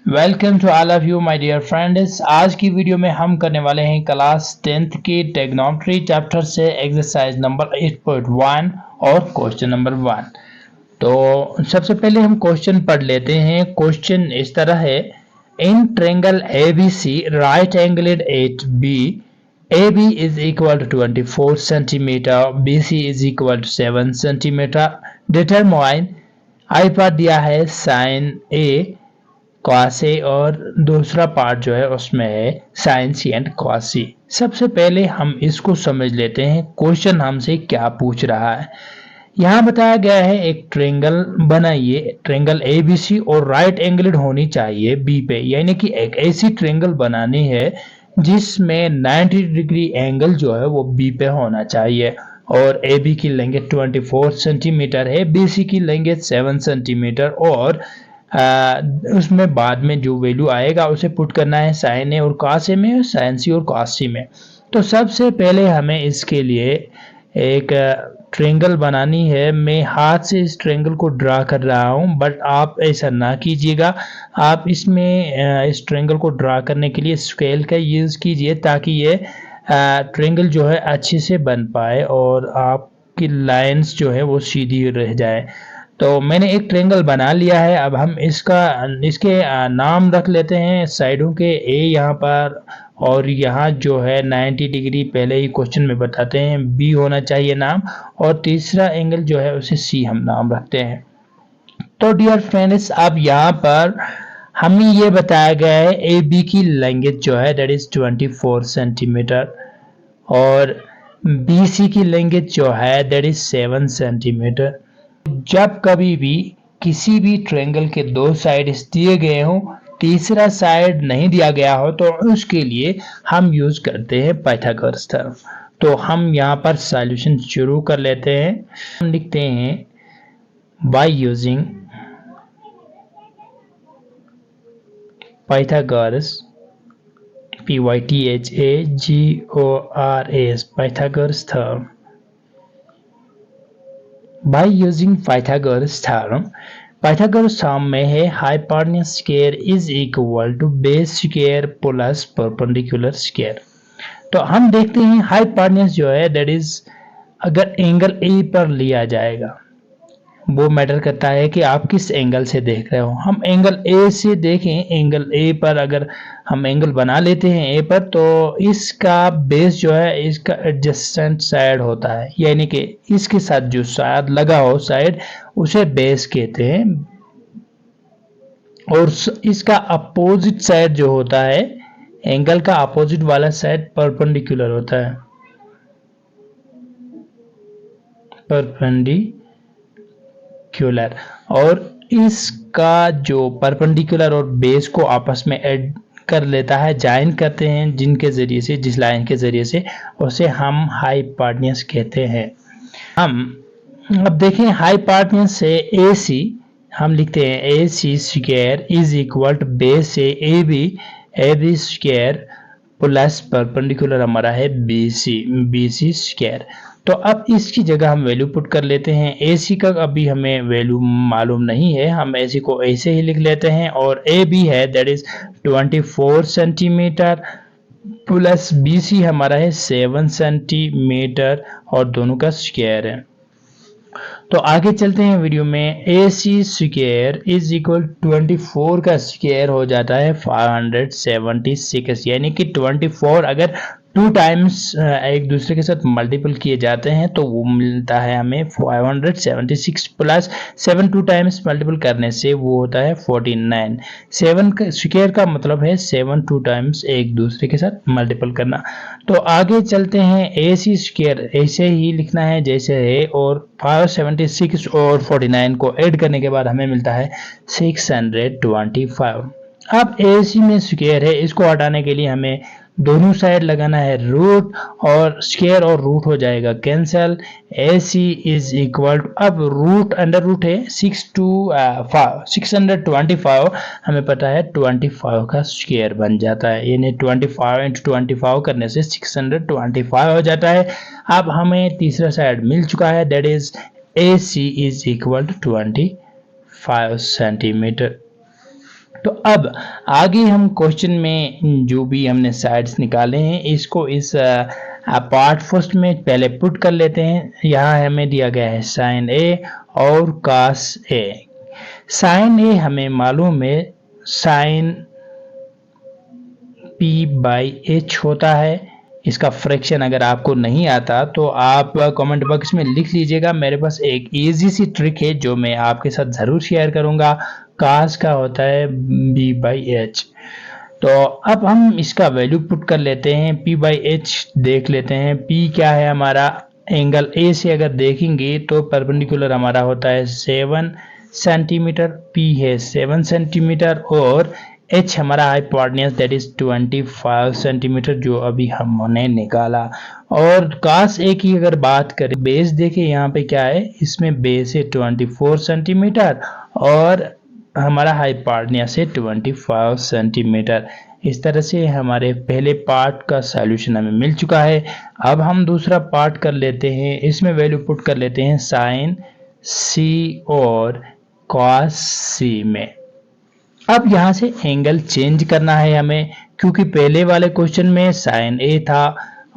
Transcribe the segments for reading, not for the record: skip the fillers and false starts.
Welcome to all of you my dear friends. आज की video में हम करने वाले हैं क्लास 10th की ट्रिग्नोमेट्री चैप्टर से एक्सरसाइज नंबर 8.1 और क्वेश्चन नंबर 1। तो सबसे पहले हम क्वेश्चन पढ़ लेते हैं। क्वेश्चन इस तरह है, in triangle ABC right angled at B AB is equal to 24 centimeter, BC is equal to 7 centimeter. Determine I part दिया है साइन A cos A और दूसरा पार्ट जो है उसमें है sin C and cos C। सबसे पहले हम इसको समझ लेते हैं क्वेश्चन हमसे क्या पूछ रहा है। यहाँ बताया गया है एक ट्रायंगल बनाइए, ट्रायंगल ABC और राइट एंगल्ड होनी चाहिए B पे, यानी कि एक ऐसी ट्रायंगल बनानी है जिसमें 90 डिग्री एंगल जो है वो B पे होना चाहिए और AB की लेंगे 24 सेंटीमीटर है, BC की लेंगे 7 सेंटीमीटर और उसमें बाद में जो वैल्यू आएगा उसे पुट करना है साइन ए और कॉस ए में, साइन सी और कॉस सी में। तो सबसे पहले हमें इसके लिए एक ट्रायंगल बनानी है। मैं हाथ से इस ट्रायंगल को ड्रा कर रहा हूं, बट आप ऐसा ना कीजिएगा। आप इसमें इस ट्रायंगल को ड्रा करने के लिए स्केल का यूज़ कीजिए ताकि ये ट्रायंगल जो है अच्छे से बन पाए और आपकी लाइंस जो है वो सीधी रह जाए। तो मैंने एक ट्रायंगल बना लिया है। अब हम इसके नाम रख लेते हैं साइडों के ए यहाँ पर, और यहाँ जो है 90 डिग्री पहले ही क्वेश्चन में बताते हैं बी होना चाहिए नाम, और तीसरा एंगल जो है उसे सी हम नाम रखते हैं। तो डियर फ्रेंड्स, अब यहाँ पर हमें ये बताया गया है ए बी की लेंथ जो है दैट इज 24 सेंटीमीटर और बी सी की लेंथ जो है दैट इज 7 सेंटीमीटर। जब कभी भी किसी भी ट्रायंगल के दो साइड्स दिए गए हों, तीसरा साइड नहीं दिया गया हो, तो उसके लिए हम यूज करते हैं पाइथागोरस थ्योरम। तो हम यहाँ पर सॉल्यूशन शुरू कर लेते हैं। हम लिखते हैं by using Pythagoras PYTHAGORAS Pythagoras theorem. By using Pythagoras theorem, Pythagoras theorem में है hypotenuse square is equal to base square plus perpendicular square। तो हम देखते हैं hypotenuse जो है that is अगर एंगल A पर लिया जाएगा, वो मैटर करता है कि आप किस एंगल से देख रहे हो। हम एंगल A से देखें, एंगल A पर अगर हम एंगल बना लेते हैं A पर, तो इसका बेस जो है इसका एडजेसेंट साइड होता है, यानी कि इसके साथ जो साइड लगा हो साइड उसे बेस कहते हैं, और इसका अपोजिट साइड जो होता है एंगल का अपोजिट वाला साइड परपेंडिकुलर होता है, परपेंडिकुलर। और इसका जो परपेंडिकुलर और बेस को आपस में ऐड कर लेता है, ज्वाइन करते हैं, जिनके जरिए से, जिस लाइन के जरिए से, उसे हम हाइपोटेन्यूज कहते हैं। हम अब देखें हाइपोटेन्यूज से ए सी हम लिखते हैं A C square is equal to base से A B square plus perpendicular हमारा है बी सी स्क्वायर। तो अब इसकी जगह हम वैल्यू पुट कर लेते हैं। ए सी का अभी हमें वैल्यू मालूम नहीं है, हम ए सी को ऐसे ही लिख लेते हैं, और ए बी है that is 24 centimetre plus B C हमारा है 7 सेंटीमीटर और दोनों का स्क्वायर है। तो आगे चलते हैं वीडियो में। ए सी स्क्वायर इज इक्वल 24 का स्क्वायर हो जाता है 576, यानी कि 24 अगर 2 टाइम्स एक दूसरे के साथ मल्टीपल किए जाते हैं तो वो मिलता है हमें 576 प्लस 7 2 टाइम्स मल्टीपल करने से वो होता है 49। 7 का स्क्वायर का मतलब है 7 2 टाइम्स एक दूसरे के साथ मल्टीपल करना। तो आगे चलते हैं, ए सी स्क्वायर ऐसे ही लिखना है जैसे है, और 576 और 49 को ऐड करने के बाद हमें मिलता है 625। अब ए सी में स्क्वायर है, इसको हटाने के लिए हमें दोनों साइड लगाना है रूट, और स्क्वायर और रूट हो जाएगा cancel. A C is equal to, अब रूट अंडर रूट है 625, हमें पता है 25 का स्क्वायर बन जाता है, यानी 25 इंटू 25 करने से 625 हो जाता है। अब हमें तीसरा साइड मिल चुका है that is A C is equal to 25 centimetre. तो अब आगे हम क्वेश्चन में जो भी हमने साइड्स निकाले हैं इसको इस पार्ट फर्स्ट में पहले पुट कर लेते हैं। यहाँ हमें दिया गया है साइन ए और कॉस ए। साइन ए हमें मालूम है साइन P बाई एच होता है। इसका फ्रैक्शन अगर आपको नहीं आता तो आप कमेंट बॉक्स में लिख लीजिएगा। मेरे पास एक इजी सी ट्रिक है जो मैं आपके साथ ज़रूर शेयर करूंगा। कास का होता है B बाई एच। तो अब हम इसका वैल्यू पुट कर लेते हैं। P बाई एच देख लेते हैं। P क्या है हमारा, एंगल A से अगर देखेंगे तो परपेंडिकुलर हमारा होता है 7 सेंटीमीटर। P है 7 सेंटीमीटर और H हमारा हाइपोटेन्यूज दैट इज 25 सेंटीमीटर जो अभी हमने निकाला। और cos A की अगर बात करें, बेस देखिए यहाँ पे क्या है, इसमें बेस है 24 सेंटीमीटर और हमारा हाइपोटेन्यूज है 25 सेंटीमीटर। इस तरह से हमारे पहले पार्ट का सॉल्यूशन हमें मिल चुका है। अब हम दूसरा पार्ट कर लेते हैं। इसमें वैल्यू पुट कर लेते हैं साइन C और cos C में। अब यहाँ से एंगल चेंज करना है हमें, क्योंकि पहले वाले क्वेश्चन में साइन ए था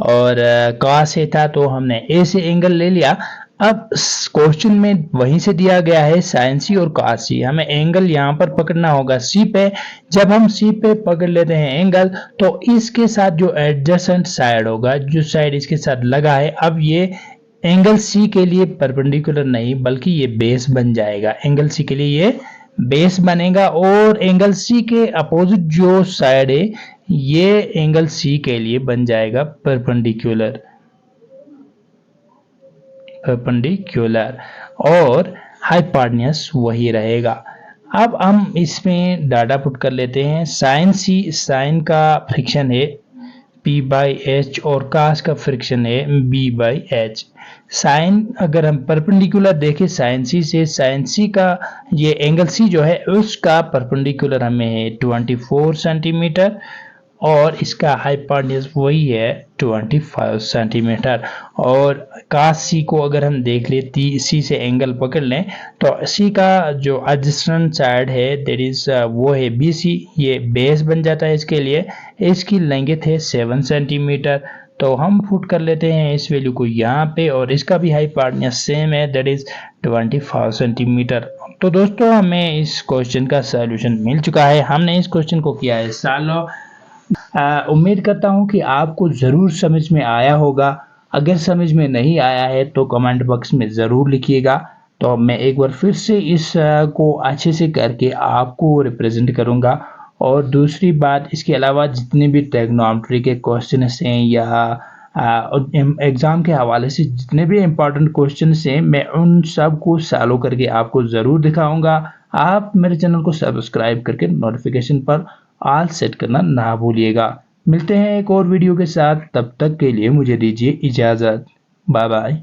और cos ए था तो हमने ए से एंगल ले लिया। अब क्वेश्चन में वहीं से दिया गया है साइन सी और cos सी, हमें एंगल यहाँ पर पकड़ना होगा सी पे। जब हम सी पे पकड़ लेते हैं एंगल तो इसके साथ जो एडजेसेंट साइड होगा, जो साइड इसके साथ लगा है, अब ये एंगल सी के लिए परपेंडिकुलर नहीं बल्कि ये बेस बन जाएगा। एंगल सी के लिए ये बेस बनेगा और एंगल सी के अपोजिट जो साइड है ये एंगल सी के लिए बन जाएगा परपेंडिकुलर और हाइपोटेन्यूज वही रहेगा। अब हम इसमें डाटा पुट कर लेते हैं। साइन सी, साइन का फ्रिक्शन है P बाई एच और cos का फ्रिक्शन है B बाई एच। साइन अगर हम परपेंडिकुलर देखें साइन सी से, साइन सी का ये एंगल सी जो है उसका परपेंडिकुलर हमें है 24 सेंटीमीटर और इसका हाइपोटेन्यूज वही है 25 सेंटीमीटर। और cos सी को अगर हम देख ले, सी से एंगल पकड़ लें तो सी का जो एडजेसेंट साइड है दैट इज वो है BC, ये बेस बन जाता है इसके लिए। इसकी लेंथ है 7 सेंटीमीटर। तो हम पुट कर लेते हैं इस वैल्यू को यहाँ पे और इसका भी हाइपोटेन्यूज सेम है दैट इज 25 सेंटीमीटर। तो दोस्तों हमें इस क्वेश्चन का सॉल्यूशन मिल चुका है। हमने इस क्वेश्चन को किया है सॉल्व। उम्मीद करता हूँ कि आपको ज़रूर समझ में आया होगा। अगर समझ में नहीं आया है तो कमेंट बॉक्स में ज़रूर लिखिएगा। तो मैं एक बार फिर से इस को अच्छे से करके आपको रिप्रेजेंट करूँगा। और दूसरी बात, इसके अलावा जितने भी ट्रिग्नोमेट्री के क्वेश्चन हैं या एग्ज़ाम के हवाले से जितने भी इम्पोर्टेंट क्वेश्चन हैं, मैं उन सब को सॉल्व करके आपको ज़रूर दिखाऊंगा। आप मेरे चैनल को सब्सक्राइब करके नोटिफिकेशन पर ऑल सेट करना ना भूलिएगा। मिलते हैं एक और वीडियो के साथ, तब तक के लिए मुझे दीजिए इजाज़त। Bye bye.